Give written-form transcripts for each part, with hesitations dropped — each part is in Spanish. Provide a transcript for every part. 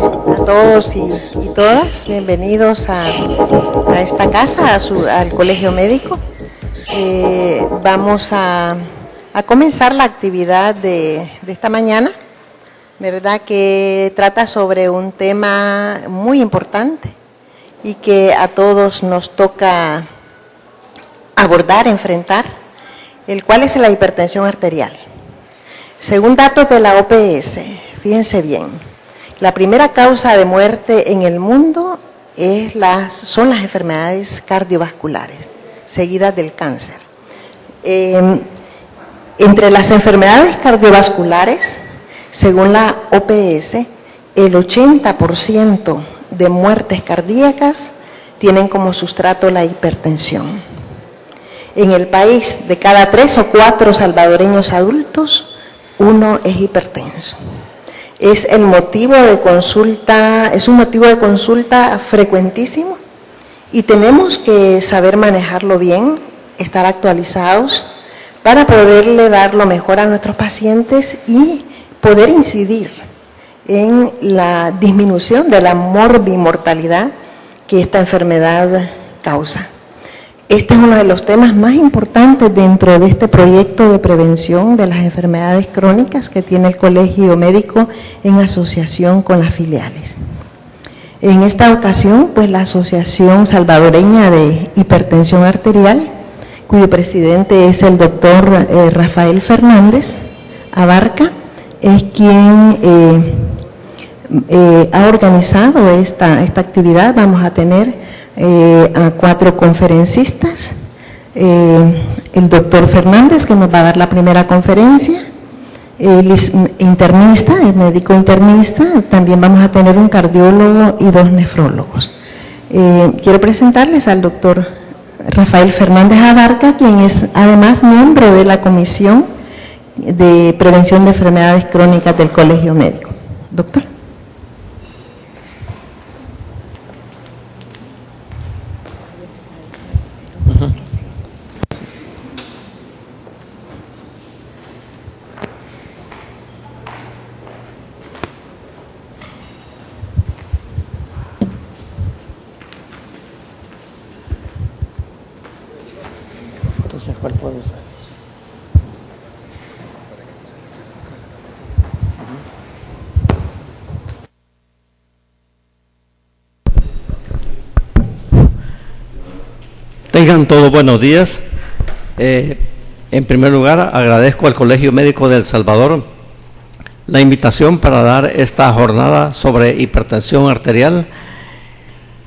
a todos y todas, bienvenidos a esta casa, al Colegio Médico. Vamos a comenzar la actividad de esta mañana, ¿verdad? Que trata sobre un tema muy importante y que a todos nos toca abordar, enfrentar, el cual es la hipertensión arterial. Según datos de la OPS, fíjense bien, la primera causa de muerte en el mundo son las enfermedades cardiovasculares, seguidas del cáncer. Entre las enfermedades cardiovasculares, según la OPS, el 80% de muertes cardíacas tienen como sustrato la hipertensión. En el país, de cada 3 o 4 salvadoreños adultos, 1 es hipertenso. Es un motivo de consulta frecuentísimo y tenemos que saber manejarlo bien, estar actualizados para poderle dar lo mejor a nuestros pacientes y poder incidir en la disminución de la morbimortalidad que esta enfermedad causa. Este es uno de los temas más importantes dentro de este proyecto de prevención de las enfermedades crónicas que tiene el Colegio Médico en asociación con las filiales. En esta ocasión, pues la Asociación Salvadoreña de Hipertensión Arterial, cuyo presidente es el doctor Rafael Fernández Abarca, es quien ha organizado esta actividad. Vamos a tener a 4 conferencistas, el doctor Fernández, que nos va a dar la primera conferencia, el internista, el médico internista, también vamos a tener un cardiólogo y 2 nefrólogos. Quiero presentarles al doctor Rafael Fernández Abarca, quien es además miembro de la Comisión de Prevención de Enfermedades Crónicas del Colegio Médico. Doctor. Entonces, ¿cuál puedo usar? Tengan todos buenos días. En primer lugar, agradezco al Colegio Médico de El Salvador la invitación para dar esta jornada sobre hipertensión arterial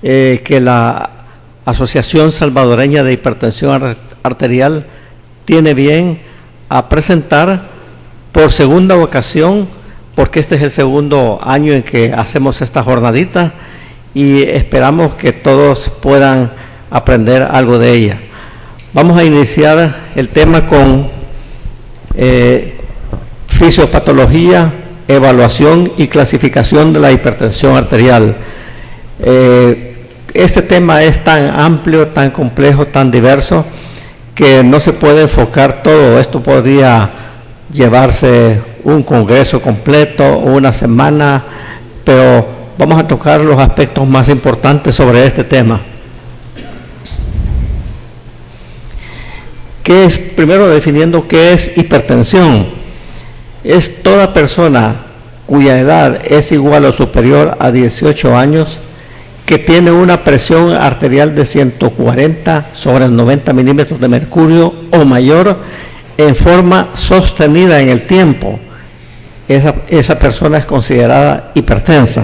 que la Asociación Salvadoreña de Hipertensión Arterial tiene bien a presentar por segunda ocasión, porque este es el segundo año en que hacemos esta jornadita y esperamos que todos puedan aprender algo de ella. Vamos a iniciar el tema con fisiopatología, evaluación y clasificación de la hipertensión arterial. Este tema es tan amplio, tan complejo, tan diverso, que no se puede enfocar todo. Esto podría llevarse un congreso completo o una semana, pero vamos a tocar los aspectos más importantes sobre este tema. ¿Qué es? Primero definiendo qué es hipertensión. Es toda persona cuya edad es igual o superior a 18 años que tiene una presión arterial de 140 sobre 90 milímetros de mercurio o mayor en forma sostenida en el tiempo. Esa persona es considerada hipertensa.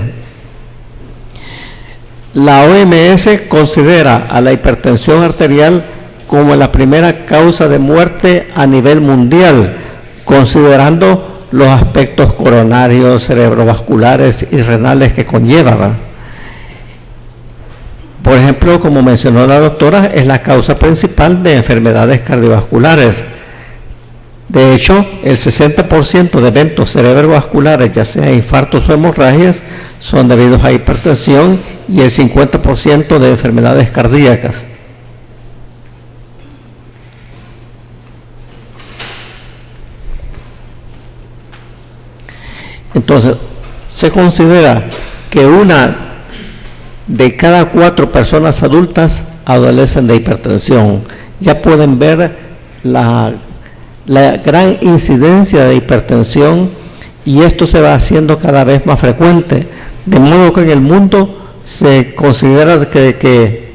La OMS considera a la hipertensión arterial como la primera causa de muerte a nivel mundial, considerando los aspectos coronarios, cerebrovasculares y renales que conlleva. Por ejemplo, como mencionó la doctora, es la causa principal de enfermedades cardiovasculares. De hecho, el 60% de eventos cerebrovasculares, ya sea infartos o hemorragias, son debidos a hipertensión y el 50% de enfermedades cardíacas. Entonces, se considera que 1 de cada 4 personas adultas adolecen de hipertensión. Ya pueden ver la gran incidencia de hipertensión, y esto se va haciendo cada vez más frecuente, de modo que en el mundo se considera que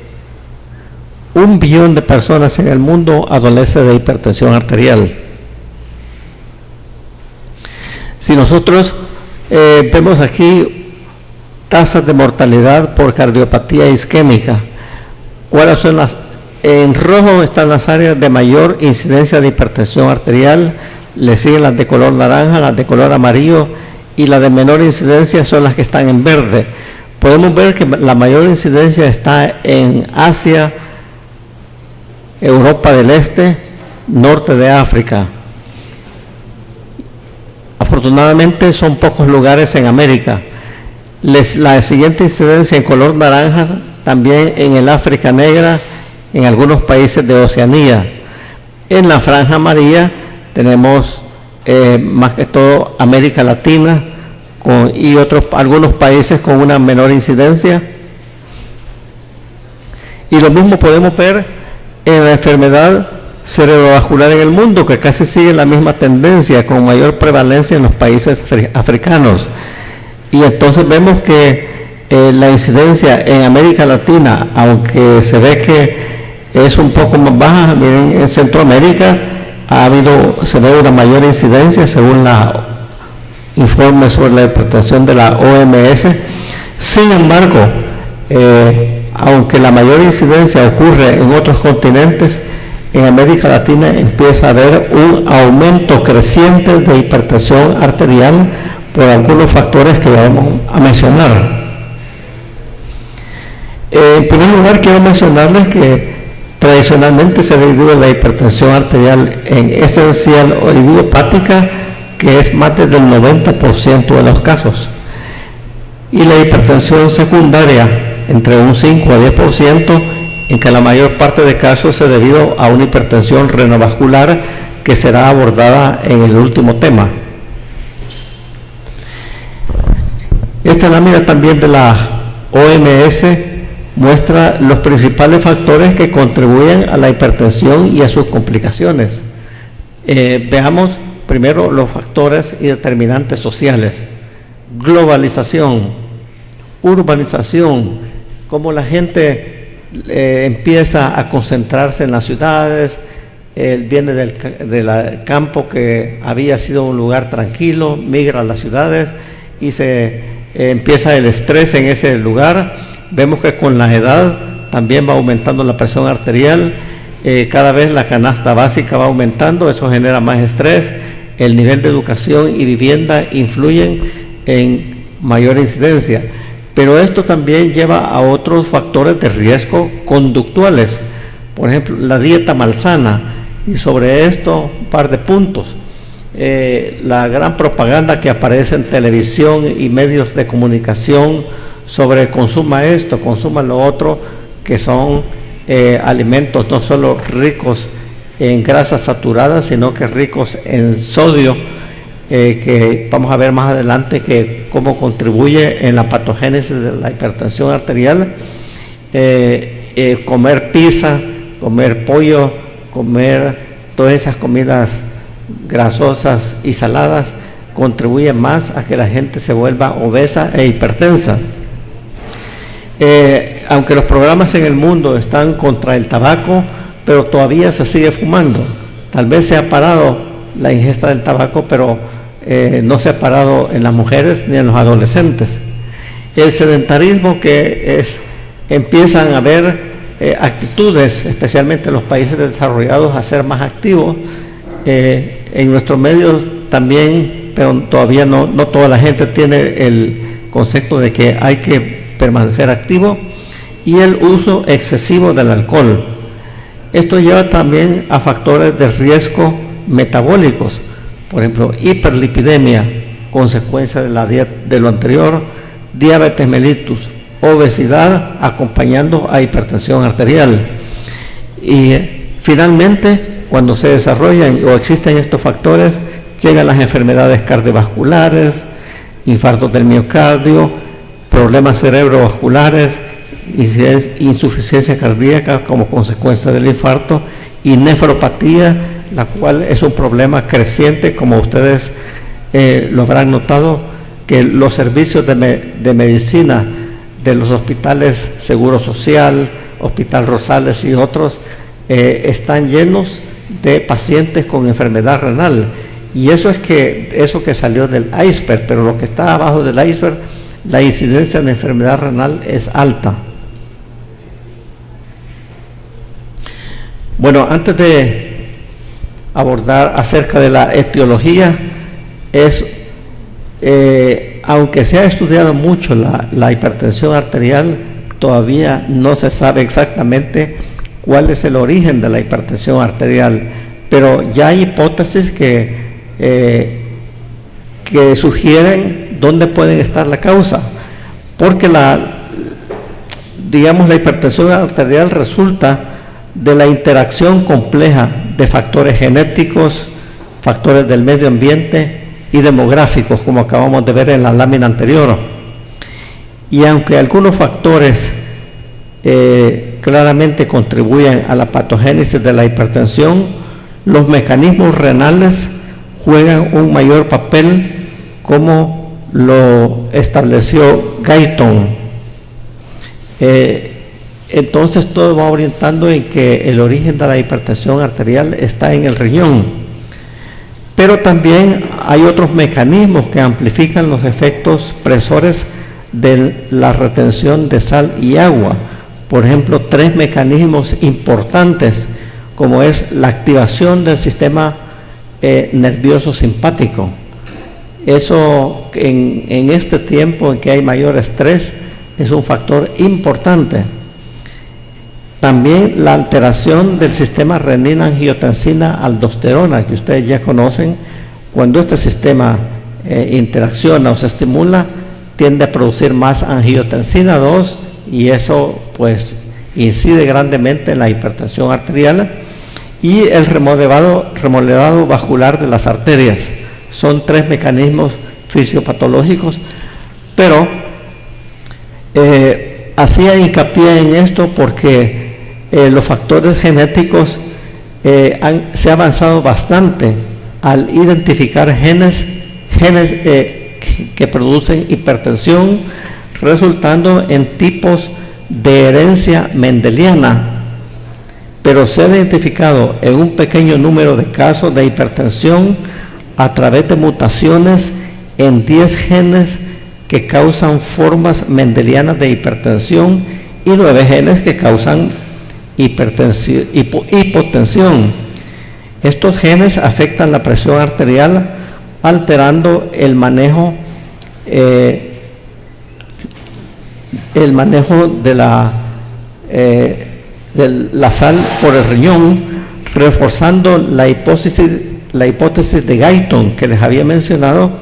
1 billón de personas en el mundo adolece de hipertensión arterial. Si nosotros vemos aquí tasas de mortalidad por cardiopatía isquémica, ¿cuáles son las? En rojo están las áreas de mayor incidencia de hipertensión arterial, le siguen las de color naranja, las de color amarillo, y las de menor incidencia son las que están en verde. Podemos ver que la mayor incidencia está en Asia, Europa del Este, norte de África. Afortunadamente son pocos lugares en América. La siguiente incidencia en color naranja también en el África Negra, en algunos países de Oceanía. En la franja amarilla tenemos más que todo América Latina y algunos países con una menor incidencia. Y lo mismo podemos ver en la enfermedad cerebrovascular en el mundo, que casi sigue la misma tendencia, con mayor prevalencia en los países africanos. Y entonces vemos que la incidencia en América Latina, aunque se ve que es un poco más baja, miren, en Centroamérica se ve una mayor incidencia según la informe sobre la hipertensión de la OMS. Sin embargo, aunque la mayor incidencia ocurre en otros continentes, en América Latina empieza a haber un aumento creciente de hipertensión arterial por algunos factores que vamos a mencionar. En primer lugar, quiero mencionarles que tradicionalmente se divide la hipertensión arterial en esencial o idiopática, que es más del 90% de los casos, y la hipertensión secundaria entre un 5 a 10%, en que la mayor parte de casos es debido a una hipertensión renovascular, que será abordada en el último tema. Esta lámina también de la OMS muestra los principales factores que contribuyen a la hipertensión y a sus complicaciones. Veamos primero los factores y determinantes sociales. Globalización, urbanización, cómo la gente empieza a concentrarse en las ciudades, viene del campo que había sido un lugar tranquilo, migra a las ciudades y se empieza el estrés en ese lugar. Vemos que con la edad también va aumentando la presión arterial, cada vez la canasta básica va aumentando, eso genera más estrés, el nivel de educación y vivienda influyen en mayor incidencia, pero esto también lleva a otros factores de riesgo conductuales, por ejemplo, la dieta malsana, y sobre esto un par de puntos. La gran propaganda que aparece en televisión y medios de comunicación sobre consuma esto, consuma lo otro, que son alimentos no solo ricos en grasas saturadas, sino que ricos en sodio, que vamos a ver más adelante que cómo contribuye en la patogénesis de la hipertensión arterial. Comer pizza, comer pollo, comer todas esas comidas grasosas y saladas contribuye más a que la gente se vuelva obesa e hipertensa. Aunque los programas en el mundo están contra el tabaco, pero todavía se sigue fumando. Tal vez se ha parado la ingesta del tabaco, pero no se ha parado en las mujeres ni en los adolescentes. El sedentarismo, que empiezan a haber actitudes, especialmente en los países desarrollados, a ser más activos. En nuestros medios también, pero todavía no toda la gente tiene el concepto de que hay que permanecer activo, y el uso excesivo del alcohol. Esto lleva también a factores de riesgo metabólicos, por ejemplo, hiperlipidemia, consecuencia de la dieta, de lo anterior, diabetes mellitus, obesidad acompañando a hipertensión arterial. Y finalmente, cuando se desarrollan o existen estos factores, llegan las enfermedades cardiovasculares, infartos del miocardio, problemas cerebrovasculares, insuficiencia cardíaca como consecuencia del infarto y nefropatía, la cual es un problema creciente, como ustedes lo habrán notado, que los servicios de medicina de los hospitales Seguro Social, Hospital Rosales y otros están llenos de pacientes con enfermedad renal. Y eso que salió del iceberg, pero lo que está abajo del iceberg, la incidencia de enfermedad renal es alta. Bueno, antes de abordar acerca de la etiología, aunque se ha estudiado mucho la hipertensión arterial, todavía no se sabe exactamente cuál es el origen de la hipertensión arterial, pero ya hay hipótesis que sugieren dónde puede estar la causa, porque la hipertensión arterial resulta de la interacción compleja de factores genéticos, factores del medio ambiente y demográficos, como acabamos de ver en la lámina anterior. Y aunque algunos factores claramente contribuyen a la patogénesis de la hipertensión, los mecanismos renales juegan un mayor papel, como lo estableció Guyton. Entonces todo va orientando en que el origen de la hipertensión arterial está en el riñón. Pero también hay otros mecanismos que amplifican los efectos presores de la retención de sal y agua. Por ejemplo, 3 mecanismos importantes, como es la activación del sistema nervioso simpático. Eso en este tiempo en que hay mayor estrés es un factor importante. También la alteración del sistema renina-angiotensina-aldosterona, que ustedes ya conocen. Cuando este sistema interacciona o se estimula, tiende a producir más angiotensina 2 y eso pues incide grandemente en la hipertensión arterial. Y el remodelado vascular de las arterias. Son 3 mecanismos fisiopatológicos, pero hacía hincapié en esto porque los factores genéticos se ha avanzado bastante al identificar genes que producen hipertensión, resultando en tipos de herencia mendeliana, pero se ha identificado en un pequeño número de casos de hipertensión a través de mutaciones en 10 genes que causan formas mendelianas de hipertensión y 9 genes que causan hipotensión. Estos genes afectan la presión arterial, alterando el manejo de la sal por el riñón, reforzando la hipótesis de Guyton que les había mencionado,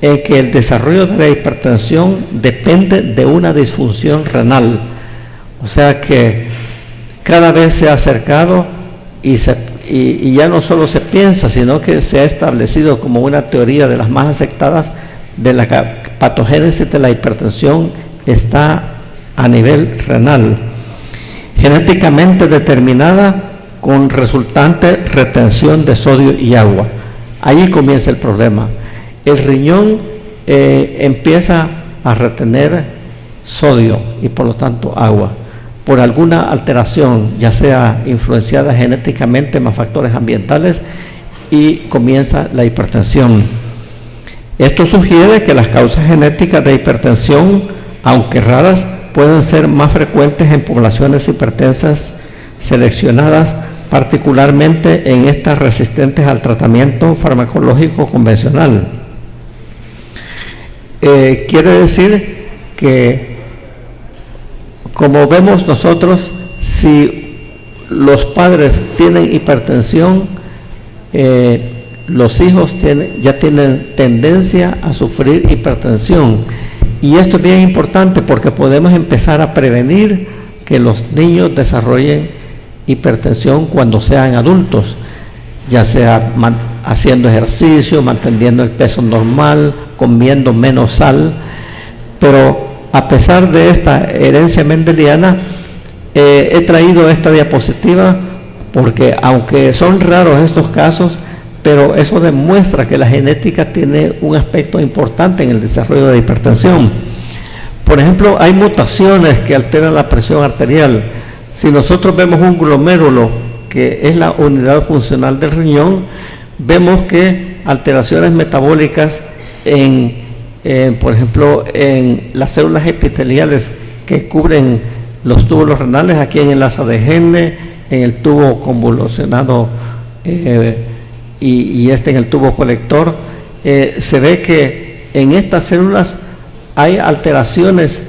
en que el desarrollo de la hipertensión depende de una disfunción renal. O sea que cada vez se ha acercado y ya no solo se piensa, sino que se ha establecido como una teoría de las más aceptadas de la patogénesis de la hipertensión está a nivel renal, genéticamente determinada con resultante retención de sodio y agua. Ahí comienza el problema. El riñón empieza a retener sodio y por lo tanto agua por alguna alteración, ya sea influenciada genéticamente más factores ambientales, y comienza la hipertensión. Esto sugiere que las causas genéticas de hipertensión, aunque raras, pueden ser más frecuentes en poblaciones hipertensas seleccionadas, particularmente en estas resistentes al tratamiento farmacológico convencional. Quiere decir que, como vemos nosotros, si los padres tienen hipertensión, los hijos ya tienen tendencia a sufrir hipertensión. Y esto es bien importante porque podemos empezar a prevenir que los niños desarrollen hipertensión cuando sean adultos, ya sea haciendo ejercicio, manteniendo el peso normal, comiendo menos sal. Pero a pesar de esta herencia mendeliana, he traído esta diapositiva porque aunque son raros estos casos, pero eso demuestra que la genética tiene un aspecto importante en el desarrollo de hipertensión. Por ejemplo, hay mutaciones que alteran la presión arterial. Si nosotros vemos un glomérulo, que es la unidad funcional del riñón, vemos que alteraciones metabólicas por ejemplo, en las células epiteliales que cubren los túbulos renales, aquí en el asa de Henle, en el tubo convolucionado y en el tubo colector, se ve que en estas células hay alteraciones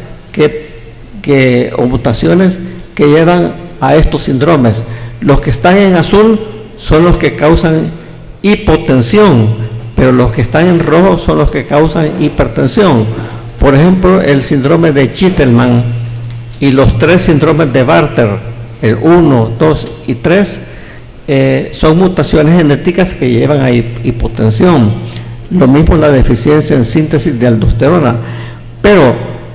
o mutaciones que llevan a estos síndromes. Los que están en azul son los que causan hipotensión, pero los que están en rojo son los que causan hipertensión. Por ejemplo, el síndrome de Gitelman y los 3 síndromes de Bartter, el 1, 2 y 3, son mutaciones genéticas que llevan a hipotensión. Lo mismo la deficiencia en síntesis de aldosterona. Pero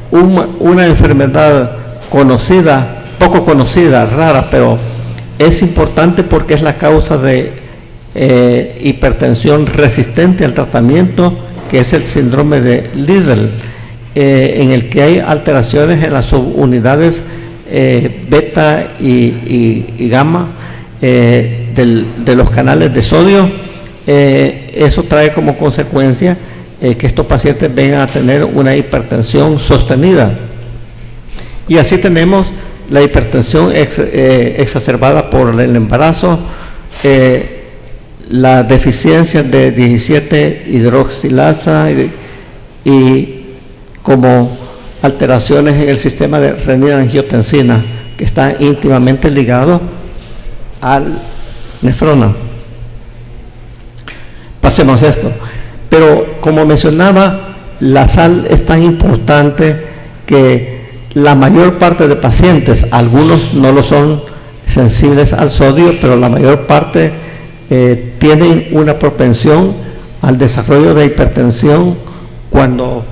una enfermedad conocida, poco conocida, rara, pero es importante porque es la causa de hipertensión resistente al tratamiento, que es el síndrome de Liddle, en el que hay alteraciones en las subunidades beta y gamma de los canales de sodio. Eso trae como consecuencia que estos pacientes vengan a tener una hipertensión sostenida. Y así tenemos la hipertensión exacerbada por el embarazo, la deficiencia de 17 hidroxilasa y como alteraciones en el sistema de renina-angiotensina, que está íntimamente ligado al nefrona. Pasemos esto. Pero como mencionaba, la sal es tan importante que la mayor parte de pacientes, algunos no lo son sensibles al sodio, pero la mayor parte tienen una propensión al desarrollo de hipertensión cuando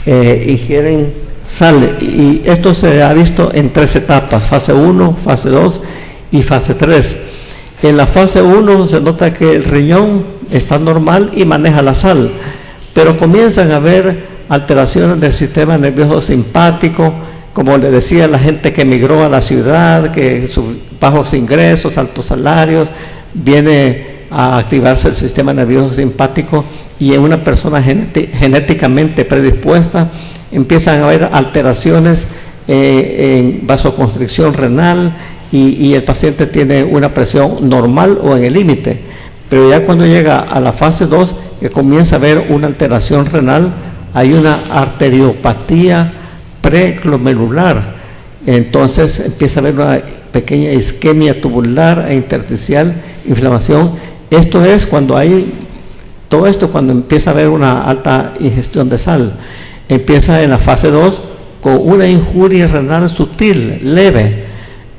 ingieren sal. Y esto se ha visto en 3 etapas: fase 1, fase 2 y fase 3. En la fase 1 se nota que el riñón está normal y maneja la sal, pero comienzan a haber alteraciones del sistema nervioso simpático, como le decía, la gente que emigró a la ciudad, que sus bajos ingresos, altos salarios, viene a activarse el sistema nervioso simpático, y en una persona genéticamente predispuesta empiezan a haber alteraciones en vasoconstricción renal y el paciente tiene una presión normal o en el límite. Pero ya cuando llega a la fase 2, que comienza a haber una alteración renal, hay una arteriopatía preglomerular. Entonces empieza a haber una pequeña isquemia tubular e intersticial, inflamación. Esto es cuando hay todo esto, cuando empieza a haber una alta ingestión de sal. Empieza en la fase 2 con una injuria renal sutil, leve,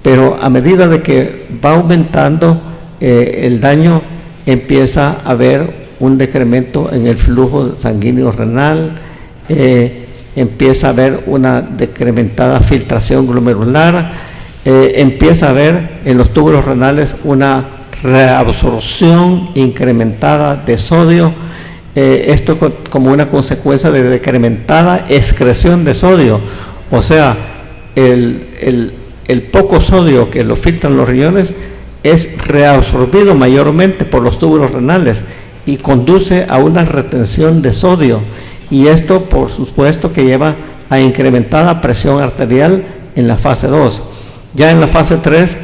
pero a medida de que va aumentando el daño, empieza a haber un decremento en el flujo sanguíneo renal, empieza a haber una decrementada filtración glomerular, empieza a haber en los túbulos renales una reabsorción incrementada de sodio, esto como una consecuencia de decrementada excreción de sodio. O sea, el poco sodio que lo filtran los riñones es reabsorbido mayormente por los túbulos renales y conduce a una retención de sodio, y esto por supuesto que lleva a incrementada presión arterial en la fase 2. Ya en la fase 3,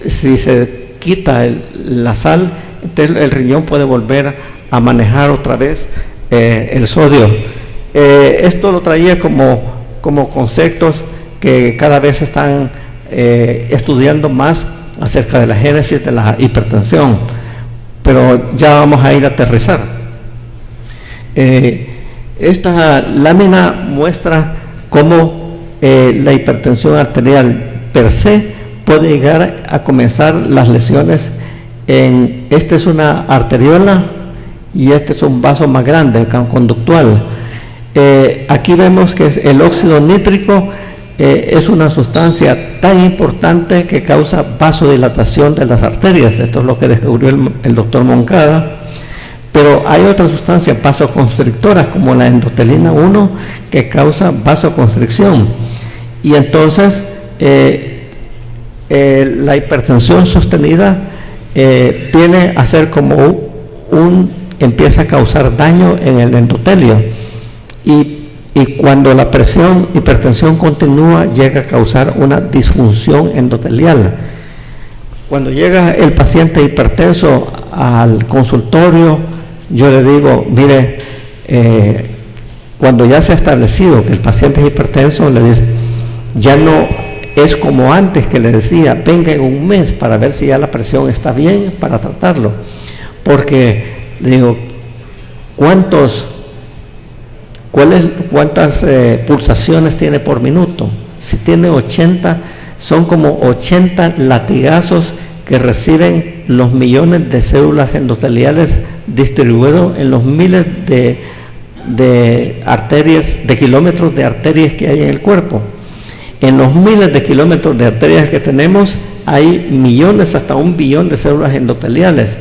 si se quita la sal, entonces el riñón puede volver a manejar otra vez el sodio. Esto lo traía como conceptos que cada vez están estudiando más acerca de la génesis de la hipertensión, pero ya vamos a ir a aterrizar. Esta lámina muestra cómo la hipertensión arterial per se puede llegar a comenzar las lesiones esta es una arteriola y este es un vaso más grande, conductual. Aquí vemos que el óxido nítrico es una sustancia tan importante que causa vasodilatación de las arterias. Esto es lo que descubrió el doctor Moncada. Pero hay otras sustancias vasoconstrictoras como la endotelina 1 que causa vasoconstricción. Y entonces la hipertensión sostenida viene a ser como empieza a causar daño en el endotelio. Y cuando la hipertensión continúa, llega a causar una disfunción endotelial. Cuando llega el paciente hipertenso al consultorio, yo le digo, mire, cuando ya se ha establecido que el paciente es hipertenso, le dice, ya no es como antes que le decía, venga en un mes para ver si ya la presión está bien para tratarlo. Porque le digo, ¿cuántas pulsaciones tiene por minuto? Si tiene 80, son como 80 latigazos que reciben los millones de células endoteliales distribuidos en los miles de arterias, de kilómetros de arterias que hay en el cuerpo. En los miles de kilómetros de arterias que tenemos hay millones, hasta 1 billón de células endoteliales.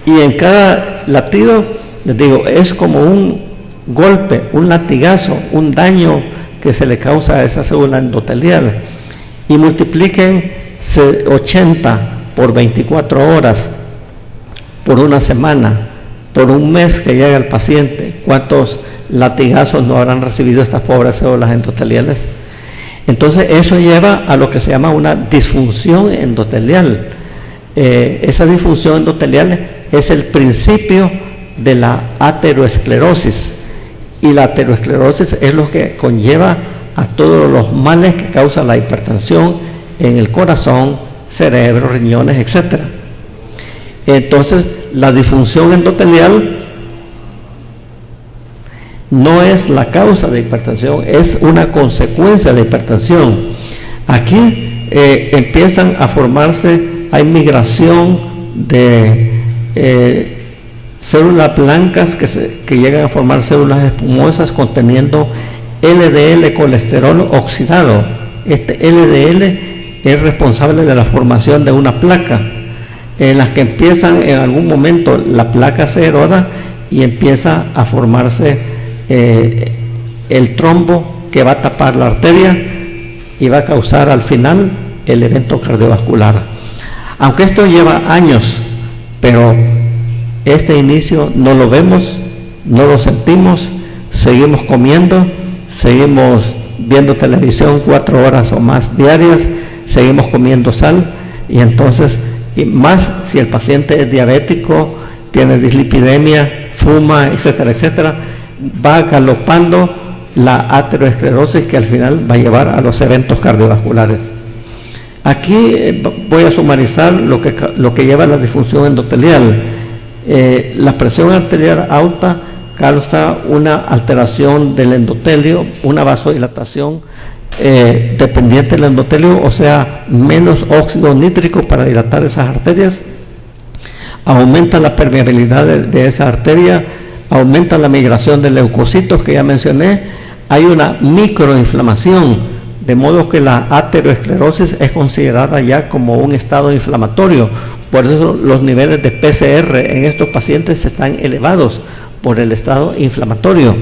Y en cada latido, les digo, es como un golpe, un latigazo, un daño que se le causa a esa célula endotelial. Y multipliquen 80 por 24 horas, por una semana, por un mes que llega el paciente, ¿cuántos latigazos no habrán recibido estas pobres células endoteliales? Entonces eso lleva a lo que se llama una disfunción endotelial. Esa disfunción endotelial es el principio de la ateroesclerosis, y la ateroesclerosis es lo que conlleva a todos los males que causa la hipertensión en el corazón, cerebro, riñones, etc. Entonces la disfunción endotelial no es la causa de hipertensión, es una consecuencia de hipertensión. Aquí empiezan a formarse, hay migración de células blancas que llegan a formar células espumosas conteniendo LDL, colesterol oxidado. Este LDL es responsable de la formación de una placa, en las que empiezan en algún momento la placa se eroda y empieza a formarse el trombo que va a tapar la arteria y va a causar al final el evento cardiovascular. Aunque esto lleva años, pero este inicio no lo vemos, no lo sentimos, seguimos comiendo, seguimos viendo televisión 4 horas o más diarias, seguimos comiendo sal, y entonces, y más si el paciente es diabético, tiene dislipidemia, fuma, etcétera, etcétera, va galopando la ateroesclerosis que al final va a llevar a los eventos cardiovasculares. Aquí voy a sumarizar lo que lleva a la disfunción endotelial. La presión arterial alta causa una alteración del endotelio, una vasodilatación dependiente del endotelio, o sea, menos óxido nítrico para dilatar esas arterias, aumenta la permeabilidad de esa arteria, aumenta la migración de leucocitos que ya mencioné, hay una microinflamación, de modo que la ateroesclerosis es considerada ya como un estado inflamatorio. Por eso los niveles de PCR en estos pacientes están elevados por el estado inflamatorio.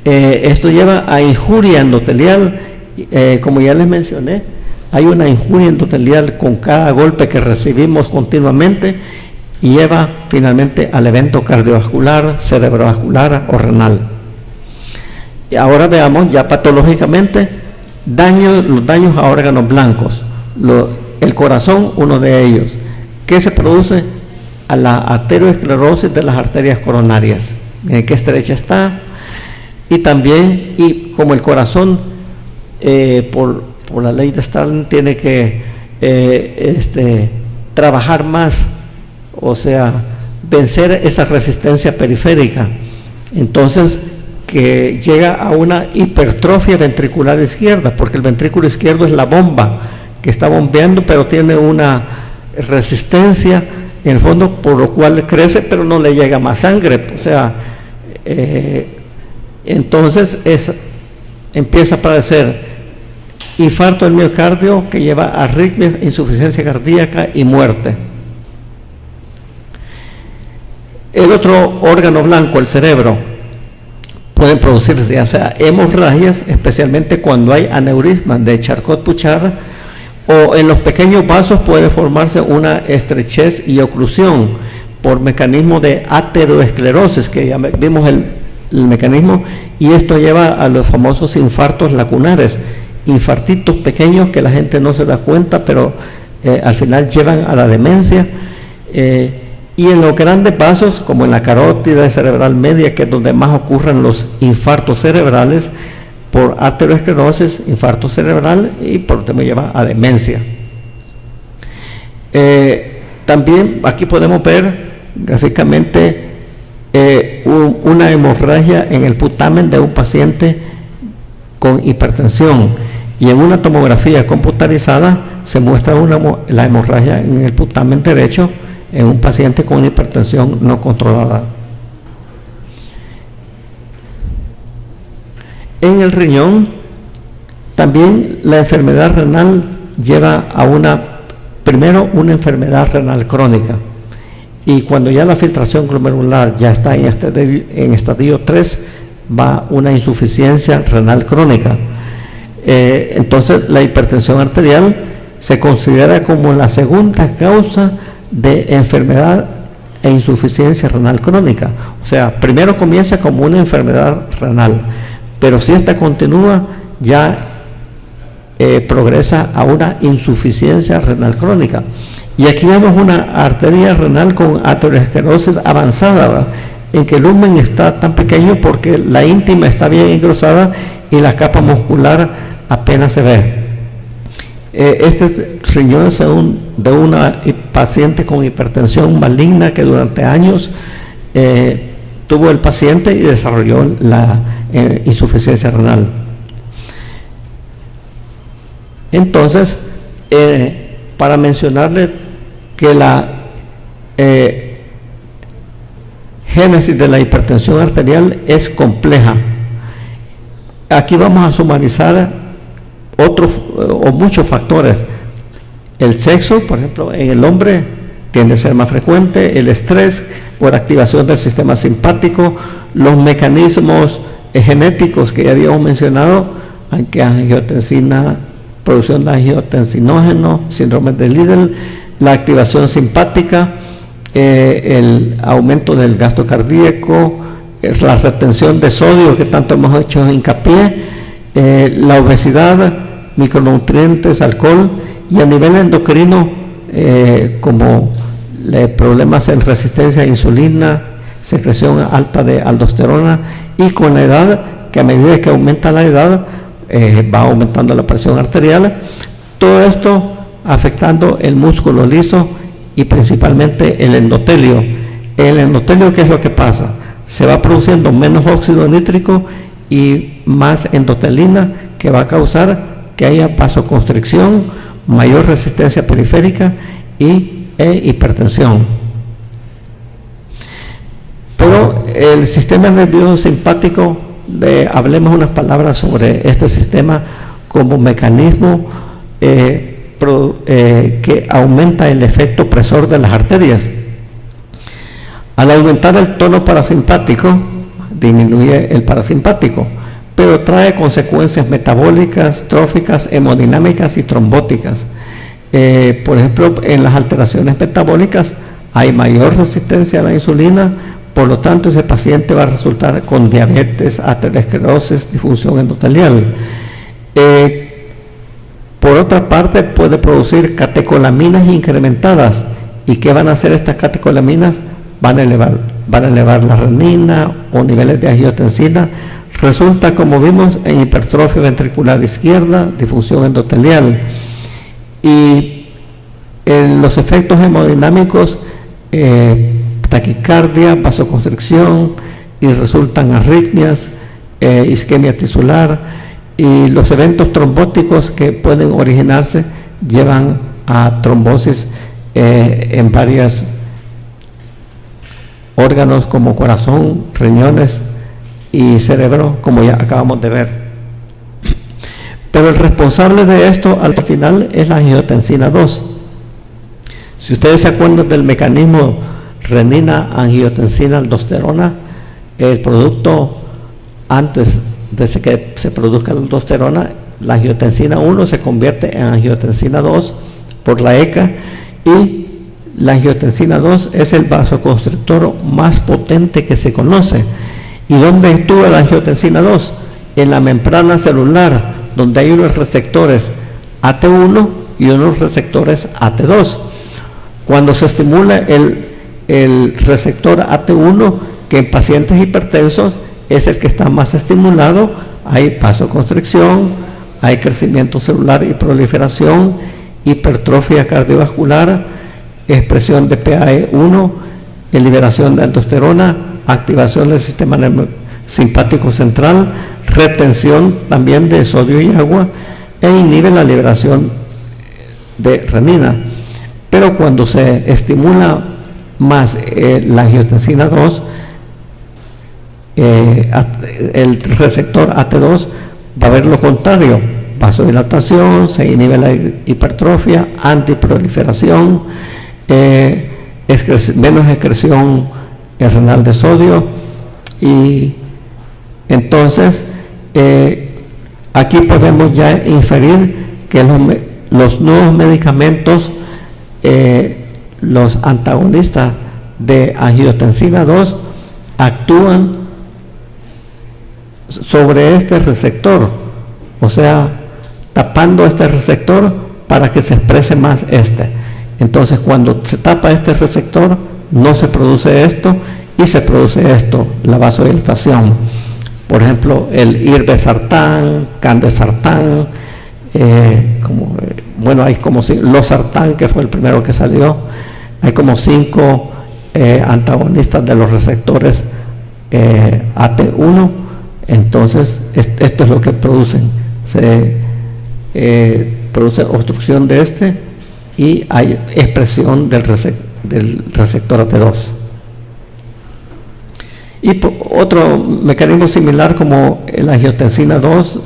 Esto lleva a injuria endotelial, como ya les mencioné, hay una injuria endotelial con cada golpe que recibimos continuamente y lleva finalmente al evento cardiovascular, cerebrovascular o renal. Y ahora veamos ya patológicamente los daños a órganos blancos. El corazón, uno de ellos. ¿Qué se produce? A la ateroesclerosis de las arterias coronarias. Miren qué estrecha está. Y también, y como el corazón, por la ley de Stalin, tiene que trabajar más, o sea, vencer esa resistencia periférica. Entonces, que llega a una hipertrofia ventricular izquierda, porque el ventrículo izquierdo es la bomba que está bombeando, pero tiene una resistencia en el fondo, por lo cual crece, pero no le llega más sangre. O sea, entonces empieza a aparecer infarto del miocardio que lleva a arritmias, insuficiencia cardíaca y muerte. El otro órgano blanco, el cerebro, pueden producirse ya sea hemorragias, especialmente cuando hay aneurisma de Charcot-Bouchard, o en los pequeños vasos puede formarse una estrechez y oclusión por mecanismo de ateroesclerosis, que ya vimos el mecanismo, y esto lleva a los famosos infartos lacunares, infartitos pequeños que la gente no se da cuenta, pero al final llevan a la demencia. Y en los grandes vasos, como en la carótida cerebral media, que es donde más ocurren los infartos cerebrales, por ateroesclerosis, infarto cerebral, y por último lleva a demencia. También aquí podemos ver gráficamente una hemorragia en el putamen de un paciente con hipertensión, y en una tomografía computarizada se muestra la hemorragia en el putamen derecho en un paciente con hipertensión no controlada. En el riñón, también la enfermedad renal lleva a primero una enfermedad renal crónica, y cuando ya la filtración glomerular ya está en estadio 3, va una insuficiencia renal crónica. Entonces la hipertensión arterial se considera como la segunda causa de enfermedad e insuficiencia renal crónica. O sea, primero comienza como una enfermedad renal, pero si esta continúa ya progresa a una insuficiencia renal crónica. Y aquí vemos una arteria renal con aterosclerosis avanzada, ¿verdad?, en que el lumen está tan pequeño porque la íntima está bien engrosada y la capa muscular apenas se ve. Este riñón es de una paciente con hipertensión maligna que durante años tuvo el paciente y desarrolló la insuficiencia renal. Entonces, para mencionarle que la génesis de la hipertensión arterial es compleja, aquí vamos a sumarizar otros o muchos factores. El sexo, por ejemplo, en el hombre tiende a ser más frecuente, el estrés por activación del sistema simpático, los mecanismos genéticos que ya habíamos mencionado, que angiotensina, producción de angiotensinógeno, síndrome de Liddle, la activación simpática, el aumento del gasto cardíaco, la retención de sodio que tanto hemos hecho hincapié, la obesidad, micronutrientes, alcohol, y a nivel endocrino como problemas en resistencia a insulina, secreción alta de aldosterona, y con la edad, que a medida que aumenta la edad va aumentando la presión arterial, todo esto afectando el músculo liso y principalmente el endotelio. El endotelio, ¿qué es lo que pasa? Se va produciendo menos óxido nítrico y más endotelina, que va a causar que haya vasoconstricción, mayor resistencia periférica e hipertensión. Pero el sistema nervioso simpático, hablemos unas palabras sobre este sistema como mecanismo que aumenta el efecto opresor de las arterias. Al aumentar el tono parasimpático, disminuye el parasimpático, pero trae consecuencias metabólicas, tróficas, hemodinámicas y trombóticas. Por ejemplo, en las alteraciones metabólicas hay mayor resistencia a la insulina, por lo tanto ese paciente va a resultar con diabetes, aterosclerosis, disfunción endotelial. Por otra parte, puede producir catecolaminas incrementadas. ¿Y qué van a hacer estas catecolaminas? Van a elevar la renina o niveles de angiotensina. Resulta, como vimos, en hipertrofia ventricular izquierda, disfunción endotelial. Y los efectos hemodinámicos, taquicardia, vasoconstricción, y resultan arritmias, isquemia tisular, y los eventos trombóticos que pueden originarse llevan a trombosis en varios órganos como corazón, riñones, y cerebro, como ya acabamos de ver. Pero el responsable de esto al final es la angiotensina 2. Si ustedes se acuerdan del mecanismo renina, angiotensina, aldosterona, el producto antes de que se produzca la aldosterona, la angiotensina 1 se convierte en angiotensina 2 por la ECA, y la angiotensina 2 es el vasoconstrictor más potente que se conoce. ¿Y dónde actúa la angiotensina 2? En la membrana celular, donde hay unos receptores AT1 y unos receptores AT2. Cuando se estimula el receptor AT1, que en pacientes hipertensos es el que está más estimulado, hay vasoconstricción, hay crecimiento celular y proliferación, hipertrofia cardiovascular, expresión de PAE1, liberación de aldosterona, activación del sistema simpático central, retención también de sodio y agua, e inhibe la liberación de renina. Pero cuando se estimula más la angiotensina 2, el receptor AT2 va a haber lo contrario: vasodilatación, se inhibe la hipertrofia, antiproliferación, menos excreción renal de sodio. Y entonces aquí podemos ya inferir que los nuevos medicamentos, los antagonistas de angiotensina 2, actúan sobre este receptor, o sea, tapando este receptor para que se exprese más este. Entonces, cuando se tapa este receptor, no se produce esto, y se produce esto, la vasodilatación. Por ejemplo, el irbesartán, candesartán, hay como losartán, que fue el primero que salió. Hay como 5 antagonistas de los receptores AT1. Entonces, esto es lo que producen. Se produce obstrucción de este, y hay expresión del receptor AT2. Y otro mecanismo similar, como la angiotensina 2,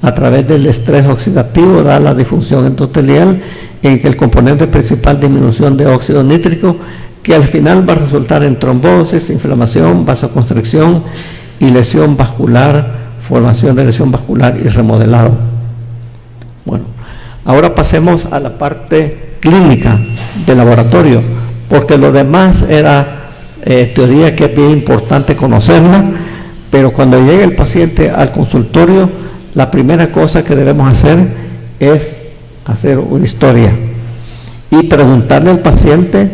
a través del estrés oxidativo, da la disfunción endotelial, en que el componente principal, disminución de óxido nítrico, que al final va a resultar en trombosis, inflamación, vasoconstricción y lesión vascular, formación de lesión vascular y remodelado. Bueno, ahora pasemos a la parte clínica de laboratorio, porque lo demás era teoría que es bien importante conocerla, pero cuando llega el paciente al consultorio, la primera cosa que debemos hacer es hacer una historia y preguntarle al paciente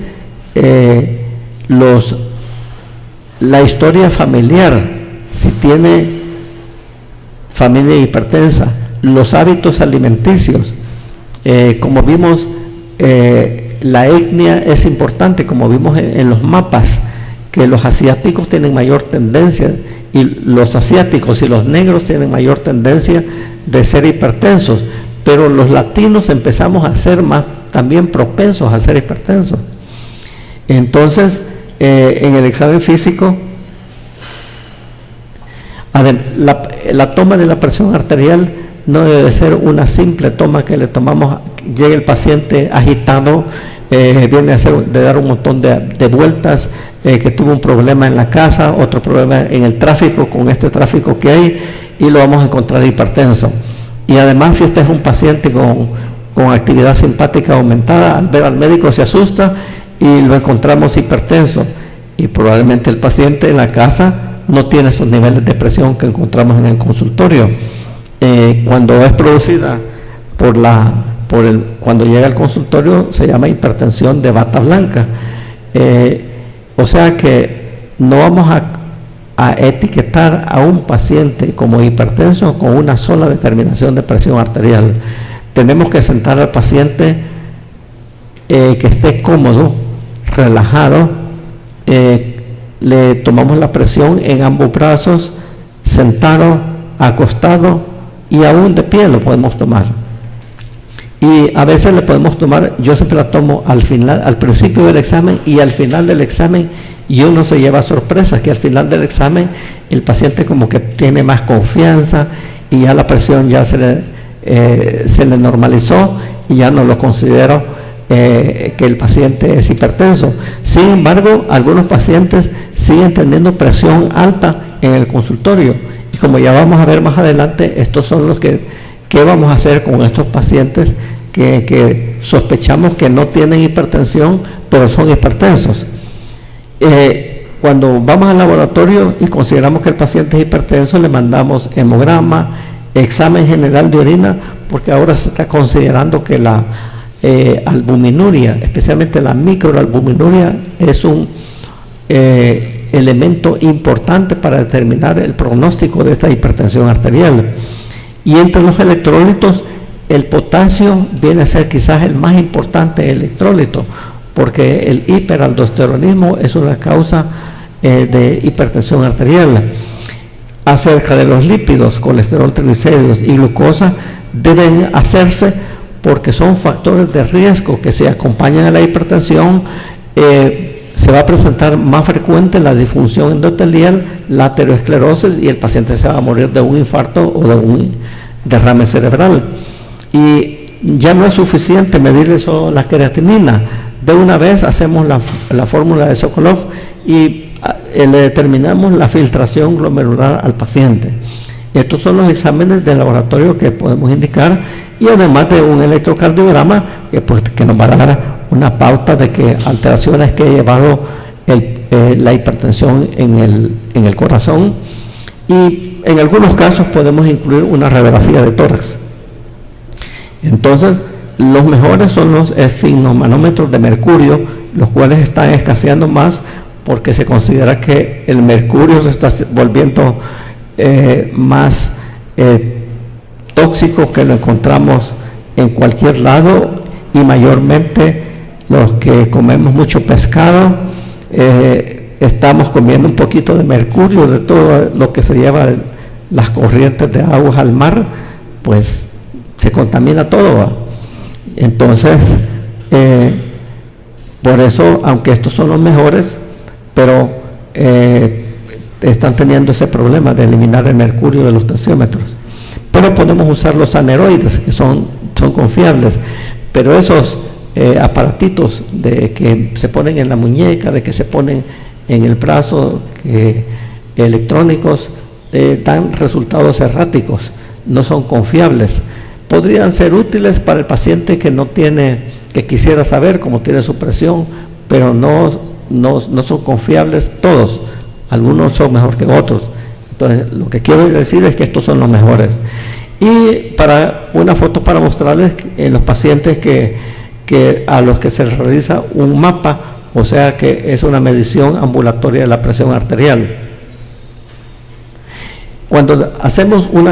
la historia familiar, si tiene familia hipertensa, los hábitos alimenticios. Como vimos, la etnia es importante, como vimos en los mapas, que los asiáticos tienen mayor tendencia, y los asiáticos y los negros tienen mayor tendencia de ser hipertensos, pero los latinos empezamos a ser más también propensos a ser hipertensos. Entonces, en el examen físico, la toma de la presión arterial no debe ser una simple toma que le tomamos, llega el paciente agitado, viene de dar un montón de vueltas, que tuvo un problema en la casa, otro problema en el tráfico, con este tráfico que hay, y lo vamos a encontrar hipertenso. Y además, si este es un paciente con actividad simpática aumentada, al ver al médico se asusta y lo encontramos hipertenso, y probablemente el paciente en la casa no tiene esos niveles de presión que encontramos en el consultorio. Cuando es producida cuando llega al consultorio, se llama hipertensión de bata blanca. O sea que no vamos a etiquetar a un paciente como hipertenso con una sola determinación de presión arterial. Tenemos que sentar al paciente que esté cómodo, relajado, le tomamos la presión en ambos brazos, sentado, acostado, y aún de pie lo podemos tomar. Y a veces le podemos tomar, yo siempre la tomo al final, al principio del examen y al final del examen, y uno se lleva sorpresas, que al final del examen el paciente como que tiene más confianza y ya la presión ya se le normalizó y ya no lo considero que el paciente es hipertenso. Sin embargo, algunos pacientes siguen teniendo presión alta en el consultorio, y como ya vamos a ver más adelante, estos son los que ¿qué vamos a hacer con estos pacientes que sospechamos que no tienen hipertensión, pero son hipertensos? Cuando vamos al laboratorio y consideramos que el paciente es hipertenso, le mandamos hemograma, examen general de orina, porque ahora se está considerando que la albuminuria, especialmente la microalbuminuria, es un elemento importante para determinar el pronóstico de esta hipertensión arterial. Y entre los electrolitos, el potasio viene a ser quizás el más importante electrolito, porque el hiperaldosteronismo es una causa de hipertensión arterial. Acerca de los lípidos, colesterol, triglicéridos y glucosa, deben hacerse porque son factores de riesgo que se acompañan a la hipertensión. Se va a presentar más frecuente la disfunción endotelial, la aterosclerosis, y el paciente se va a morir de un infarto o de un derrame cerebral. Y ya no es suficiente medirle solo la creatinina. De una vez hacemos la fórmula de Sokolov y le determinamos la filtración glomerular al paciente. Estos son los exámenes de laboratorio que podemos indicar, y además de un electrocardiograma que nos va a dar una pauta de que alteraciones que ha llevado la hipertensión en el corazón, y en algunos casos podemos incluir una radiografía de tórax. Entonces, los mejores son los esfigmomanómetros de mercurio, los cuales están escaseando más porque se considera que el mercurio se está volviendo más tóxico, que lo encontramos en cualquier lado, y mayormente los que comemos mucho pescado, estamos comiendo un poquito de mercurio, de todo lo que se lleva las corrientes de aguas al mar, pues se contamina todo, ¿va? Entonces, por eso, aunque estos son los mejores, pero están teniendo ese problema de eliminar el mercurio de los tensiómetros. Pero podemos usar los aneroides, que son confiables, pero esos aparatitos de que se ponen en la muñeca, de que se ponen en el brazo, electrónicos, dan resultados erráticos, no son confiables. Podrían ser útiles para el paciente que no tiene, que quisiera saber cómo tiene su presión, pero no son confiables todos. Algunos son mejor que otros. Entonces, lo que quiero decir es que estos son los mejores. Y para una foto para mostrarles en los pacientes que a los que se les realiza un mapa, o sea que es una medición ambulatoria de la presión arterial. Cuando hacemos un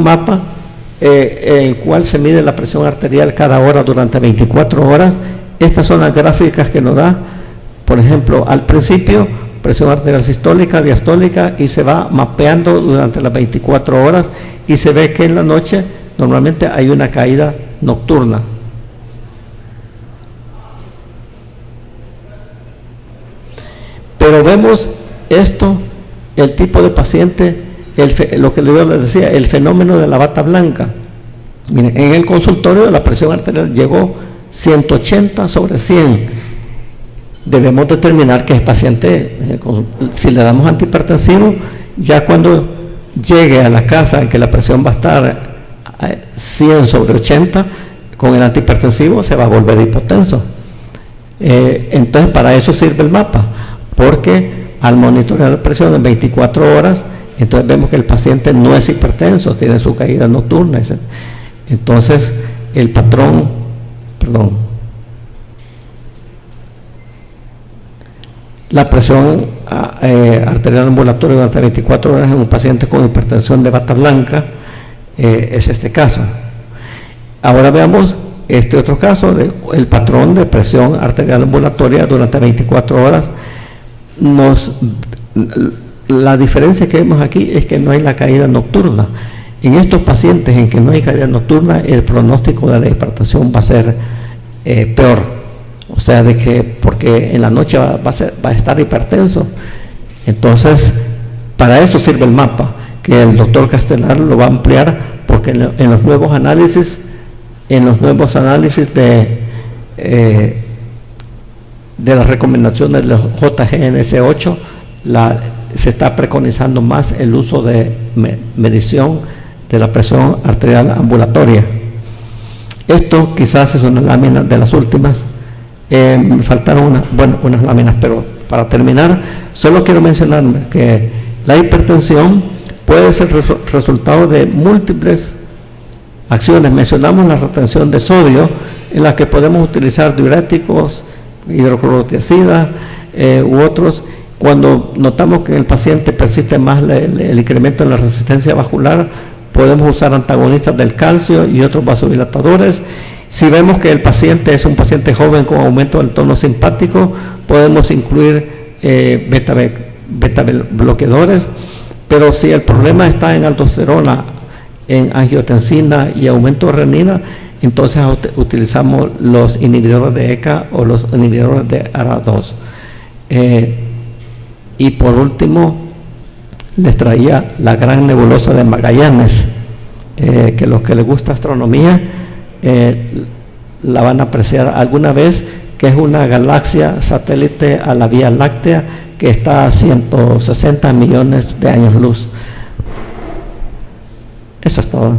mapa en el cual se mide la presión arterial cada hora durante 24 horas, estas son las gráficas que nos da, por ejemplo, al principio, presión arterial sistólica, diastólica, y se va mapeando durante las 24 horas, y se ve que en la noche normalmente hay una caída nocturna. Pero vemos esto, el tipo de paciente, lo que yo les decía, el fenómeno de la bata blanca. Miren, en el consultorio la presión arterial llegó 180/100. Debemos determinar que es paciente, si le damos antihipertensivo, ya cuando llegue a la casa en que la presión va a estar 100/80, con el antihipertensivo se va a volver hipotenso. Entonces, para eso sirve el mapa, porque al monitorear la presión en 24 horas, entonces vemos que el paciente no es hipertenso, tiene su caída nocturna. Entonces, el patrón, la presión arterial ambulatoria durante 24 horas en un paciente con hipertensión de bata blanca es este caso. Ahora veamos este otro caso, el patrón de presión arterial ambulatoria durante 24 horas. La diferencia que vemos aquí es que no hay la caída nocturna. En estos pacientes en que no hay caída nocturna, el pronóstico de la hipertensión va a ser peor. O sea, de que porque en la noche va a estar hipertenso. Entonces, para eso sirve el mapa, que el doctor Castelar lo va a ampliar, porque en los nuevos análisis de las recomendaciones de los JGNS8, se está preconizando más el uso de medición de la presión arterial ambulatoria. Esto quizás es una lámina de las últimas. Me faltaron unas láminas, pero para terminar, solo quiero mencionar que la hipertensión puede ser resultado de múltiples acciones. Mencionamos la retención de sodio, en la que podemos utilizar diuréticos, hidroclorotiazida u otros. Cuando notamos que en el paciente persiste más el incremento en la resistencia vascular, podemos usar antagonistas del calcio y otros vasodilatadores. Si vemos que el paciente es un paciente joven con aumento del tono simpático, podemos incluir beta bloqueadores. Pero si el problema está en aldosterona, en angiotensina y aumento de renina, entonces utilizamos los inhibidores de ECA o los inhibidores de ARA2. Y por último, les traía la gran nebulosa de Magallanes, que los que les gusta astronomía la van a apreciar alguna vez, que es una galaxia satélite a la Vía Láctea que está a 160 millones de años luz. Eso es todo.